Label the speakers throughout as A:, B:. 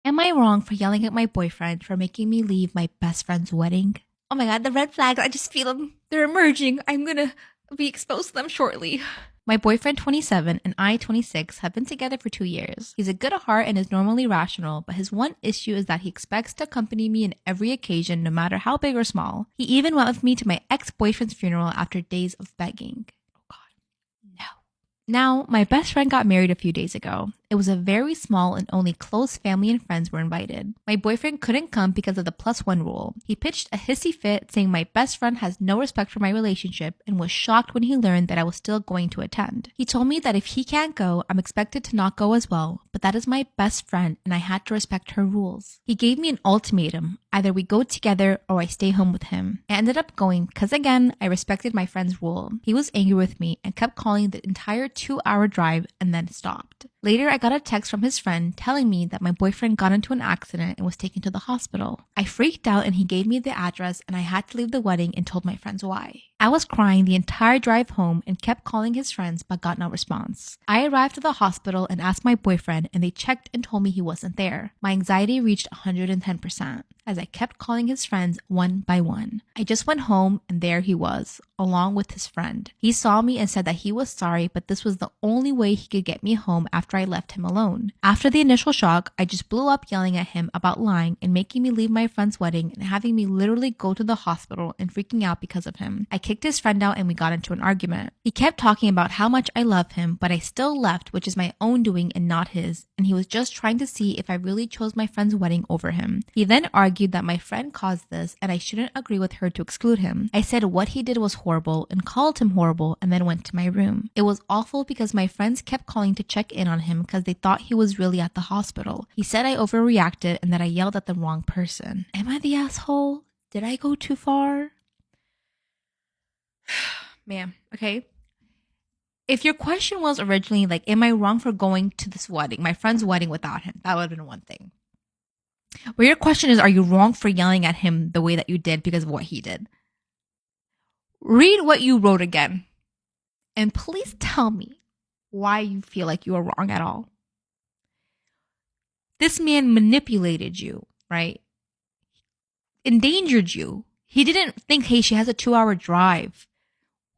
A: Am I wrong for yelling at my boyfriend for making me leave my best friend's wedding? Oh my god, the red flags, I just feel them. They're emerging. I'm gonna be exposed to them shortly. My boyfriend, 27, and I, 26, have been together for 2 years. He's a good at heart and is normally rational, but his one issue is that he expects to accompany me in every occasion, no matter how big or small. He even went with me to my ex-boyfriend's funeral after days of begging. Oh god, no. Now, my best friend got married a few days ago. It was a very small and only close family and friends were invited. My boyfriend couldn't come because of the +1 rule. He pitched a hissy fit saying my best friend has no respect for my relationship and was shocked when he learned that I was still going to attend. He told me that if he can't go, I'm expected to not go as well, but that is my best friend and I had to respect her rules. He gave me an ultimatum. Either we go together or I stay home with him. I ended up going because again, I respected my friend's rule. He was angry with me and kept calling the entire 2-hour drive and then stopped. Later, I got a text from his friend telling me that my boyfriend got into an accident and was taken to the hospital. I freaked out and he gave me the address and I had to leave the wedding and told my friends why. I was crying the entire drive home and kept calling his friends but got no response. I arrived at the hospital and asked my boyfriend and they checked and told me he wasn't there. My anxiety reached 110% as I kept calling his friends one by one. I just went home and there he was, along with his friend. He saw me and said that he was sorry, but this was the only way he could get me home after I left him alone. After the initial shock, I just blew up yelling at him about lying and making me leave my friend's wedding and having me literally go to the hospital and freaking out because of him. I kicked his friend out and we got into an argument. He kept talking about how much I love him, but I still left, which is my own doing and not his, and he was just trying to see if I really chose my friend's wedding over him. He then argued that my friend caused this and I shouldn't agree with her to exclude him. I said what he did was horrible and called him horrible and then went to my room. It was awful because my friends kept calling to check in on him because they thought he was really at the hospital. He said I overreacted and that I yelled at the wrong person. Am I the asshole? Did I go too far? Man, okay. If your question was originally like, am I wrong for going to this wedding, my friend's wedding without him? That would have been one thing. But your question is, are you wrong for yelling at him the way that you did because of what he did? Read what you wrote again. And please tell me why you feel like you are wrong at all. This man manipulated you, right? Endangered you. He didn't think, hey, she has a 2-hour drive.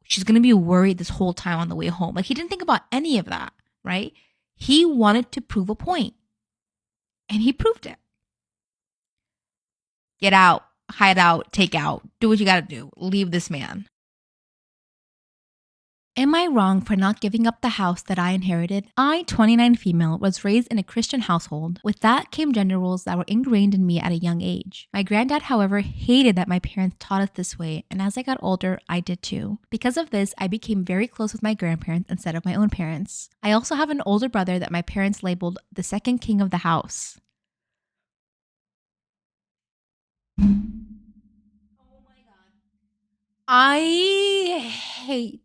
A: She's going to be worried this whole time on the way home. Like, he didn't think about any of that, right? He wanted to prove a point. And he proved it. Get out, hide out, take out. Do what you got to do. Leave this man. Am I wrong for not giving up the house that I inherited? I, 29 female, was raised in a Christian household. With that came gender roles that were ingrained in me at a young age. My granddad, however, hated that my parents taught us this way, and as I got older, I did too. Because of this, I became very close with my grandparents instead of my own parents. I also have an older brother that my parents labeled the second king of the house. Oh my god. I hate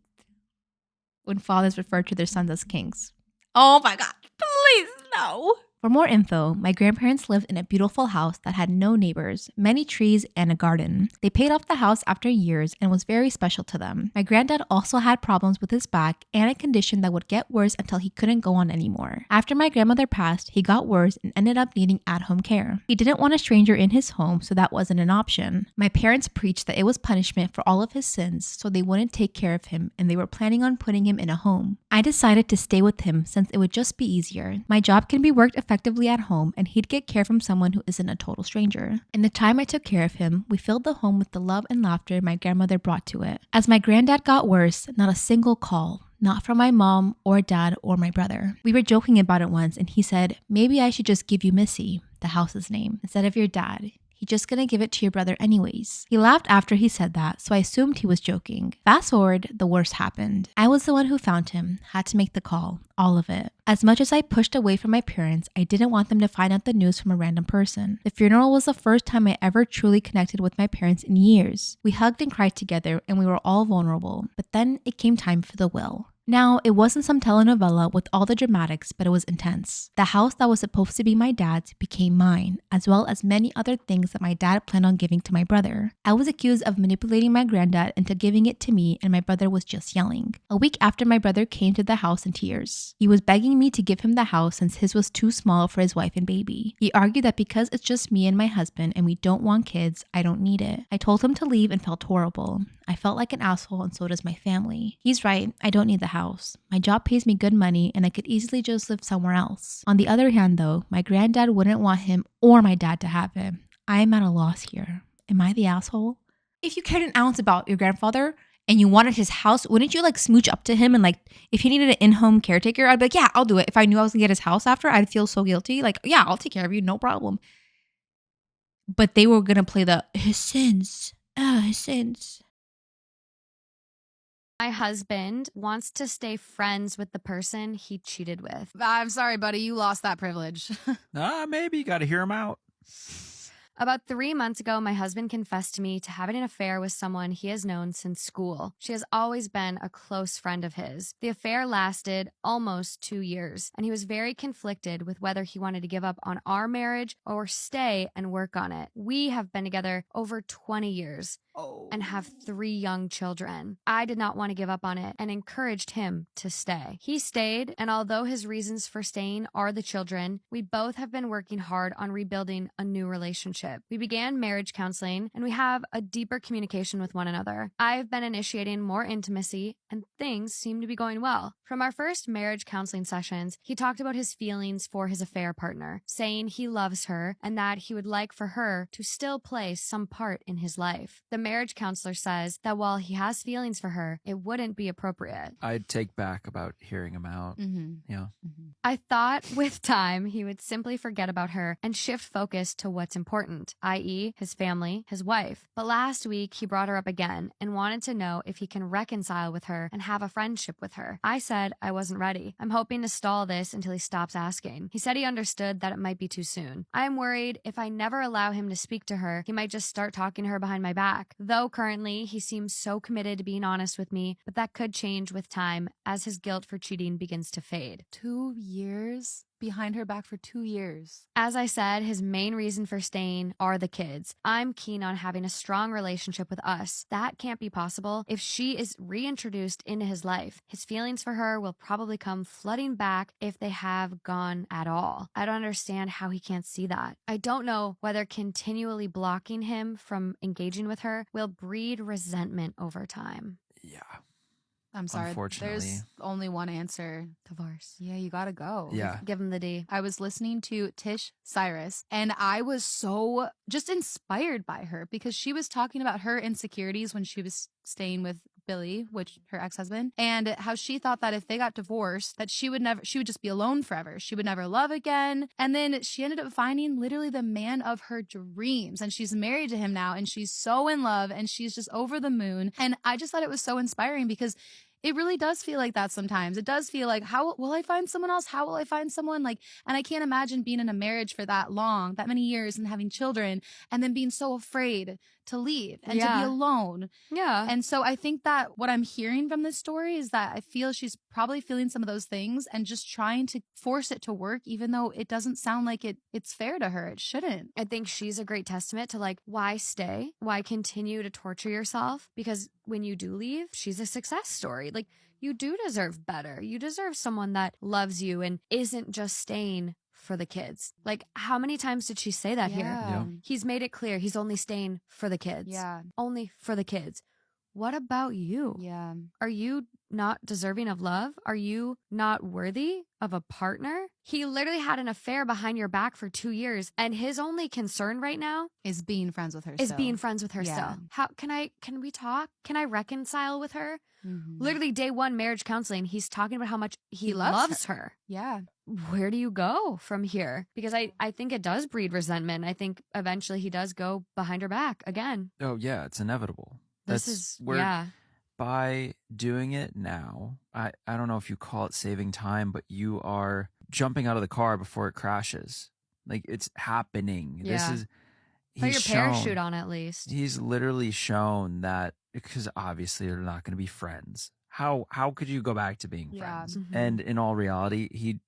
A: when fathers refer to their sons as kings. Oh my god, please no. For more info, my grandparents lived in a beautiful house that had no neighbors, many trees, and a garden. They paid off the house after years and was very special to them. My granddad also had problems with his back and a condition that would get worse until he couldn't go on anymore. After my grandmother passed, he got worse and ended up needing at-home care. He didn't want a stranger in his home, so that wasn't an option. My parents preached that it was punishment for all of his sins, so they wouldn't take care of him, and they were planning on putting him in a home. I decided to stay with him since it would just be easier. My job can be worked effectively at home, and he'd get care from someone who isn't a total stranger. In the time I took care of him, we filled the home with the love and laughter my grandmother brought to it. As my granddad got worse, not a single call, not from my mom or dad or my brother. We were joking about it once, and he said, maybe I should just give you Missy, the house's name, instead of your dad. He's just gonna give it to your brother anyways. He laughed after he said that, so I assumed he was joking. Fast forward, the worst happened. I was the one who found him, had to make the call, all of it. As much as I pushed away from my parents, I didn't want them to find out the news from a random person. The funeral was the first time I ever truly connected with my parents in years. We hugged and cried together, and we were all vulnerable. But then it came time for the will. Now, it wasn't some telenovela with all the dramatics, but it was intense. The house that was supposed to be my dad's became mine, as well as many other things that my dad planned on giving to my brother. I was accused of manipulating my granddad into giving it to me, and my brother was just yelling. A week after, my brother came to the house in tears. He was begging me to give him the house since his was too small for his wife and baby. He argued that because it's just me and my husband and we don't want kids, I don't need it. I told him to leave and felt horrible. I felt like an asshole, and so does my family. He's right, I don't need the house. My job pays me good money and I could easily just live somewhere else. On the other hand though, my granddad wouldn't want him or my dad to have him. I am at a loss here. Am I the asshole? If you cared an ounce about your grandfather and you wanted his house, wouldn't you like smooch up to him and like, if he needed an in-home caretaker, I'd be like, yeah, I'll do it. If I knew I was gonna get his house after, I'd feel so guilty. Like, yeah, I'll take care of you, no problem. But they were gonna play his sins. His sins.
B: My husband wants to stay friends with the person he cheated with.
C: I'm sorry, buddy. You lost that privilege.
D: Maybe you got to hear him out.
B: About 3 months ago, my husband confessed to me to having an affair with someone he has known since school. She has always been a close friend of his. The affair lasted almost 2 years, and he was very conflicted with whether he wanted to give up on our marriage or stay and work on it. We have been together over 20 years. And have 3 young children. I did not want to give up on it and encouraged him to stay. He stayed, and although his reasons for staying are the children, we both have been working hard on rebuilding a new relationship. We began marriage counseling, and we have a deeper communication with one another. I've been initiating more intimacy, and things seem to be going well. From our first marriage counseling sessions, he talked about his feelings for his affair partner, saying he loves her and that he would like for her to still play some part in his life. The marriage counselor says that while he has feelings for her, it wouldn't be appropriate.
D: I'd take back about hearing him out. Yeah.
B: I thought with time he would simply forget about her and shift focus to what's important, i.e. his family, his wife. But last week he brought her up again and wanted to know if he can reconcile with her and have a friendship with her. I said I wasn't ready. I'm hoping to stall this until he stops asking. He said he understood that it might be too soon. I'm worried if I never allow him to speak to her, he might just start talking to her behind my back. Though currently he seems so committed to being honest with me, but that could change with time as his guilt for cheating begins to fade.
C: 2 years? Behind her back for 2 years.
B: As I said, his main reason for staying are the kids. I'm keen on having a strong relationship with us. That can't be possible if she is reintroduced into his life. His feelings for her will probably come flooding back if they have gone at all. I don't understand how he can't see that. I don't know whether continually blocking him from engaging with her will breed resentment over time.
D: Yeah.
C: I'm sorry.
D: Unfortunately.
C: There's only one answer.
B: Divorce.
C: Yeah, you gotta go.
D: Yeah.
B: Give him the D.
C: I was listening to Tish Cyrus and I was so just inspired by her because she was talking about her insecurities when she was staying with Billy, which her ex-husband, and how she thought that if they got divorced, that she would just be alone forever. She would never love again. And then she ended up finding literally the man of her dreams. And she's married to him now and she's so in love and she's just over the moon. And I just thought it was so inspiring because it really does feel like that sometimes. It does feel like, how will I find someone else? How will I find someone? Like, and I can't imagine being in a marriage for that long, that many years and having children and then being so afraid to leave and to be alone.
B: Yeah.
C: And so I think that what I'm hearing from this story is that I feel she's probably feeling some of those things and just trying to force it to work, even though it doesn't sound like it's fair to her. It shouldn't.
B: I think she's a great testament to like, why stay? Why continue to torture yourself? Because when you do leave, she's a success story. Like, you do deserve better. You deserve someone that loves you and isn't just staying for the kids. Like, how many times did she say that here?
D: Yeah.
B: He's made it clear he's only staying for the kids.
C: Yeah.
B: Only for the kids. What about you?
C: Yeah.
B: Are you not deserving of love? Are you not worthy of a partner? He literally had an affair behind your back for 2 years, and his only concern right now
C: Is being friends with her
B: is
C: still.
B: being friends with her
C: Yeah.
B: still. How can we talk? Can I reconcile with her?
C: Mhm.
B: Literally day 1 marriage counseling, he's talking about how much he loves her.
C: Yeah.
B: Where do you go from here? Because I think it does breed resentment. I think eventually he does go behind her back again.
D: Oh, yeah. It's inevitable.
B: This
D: That's
B: is,
D: where
B: yeah.
D: by doing it now, I don't know if you call it saving time, but you are jumping out of the car before it crashes. Like, it's happening.
B: Yeah.
D: This is
B: Put your
D: he's
B: parachute
D: shown,
B: on at least.
D: he's literally shown that, because obviously they're not going to be friends. how could you go back to being
C: Yeah.
D: friends?
B: Mhm.
D: And in all reality,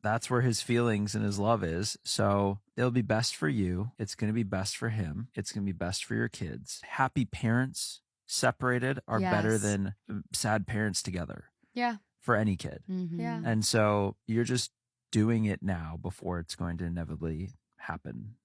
D: that's where his feelings and his love is. So it'll be best for you. It's going to be best for him. It's going to be best for your kids. Happy parents separated are better
B: Yes.
D: than sad parents together
B: Yeah.
D: for any kid.
C: Mhm.
B: Yeah.
D: And so you're just doing it now before it's going to inevitably happen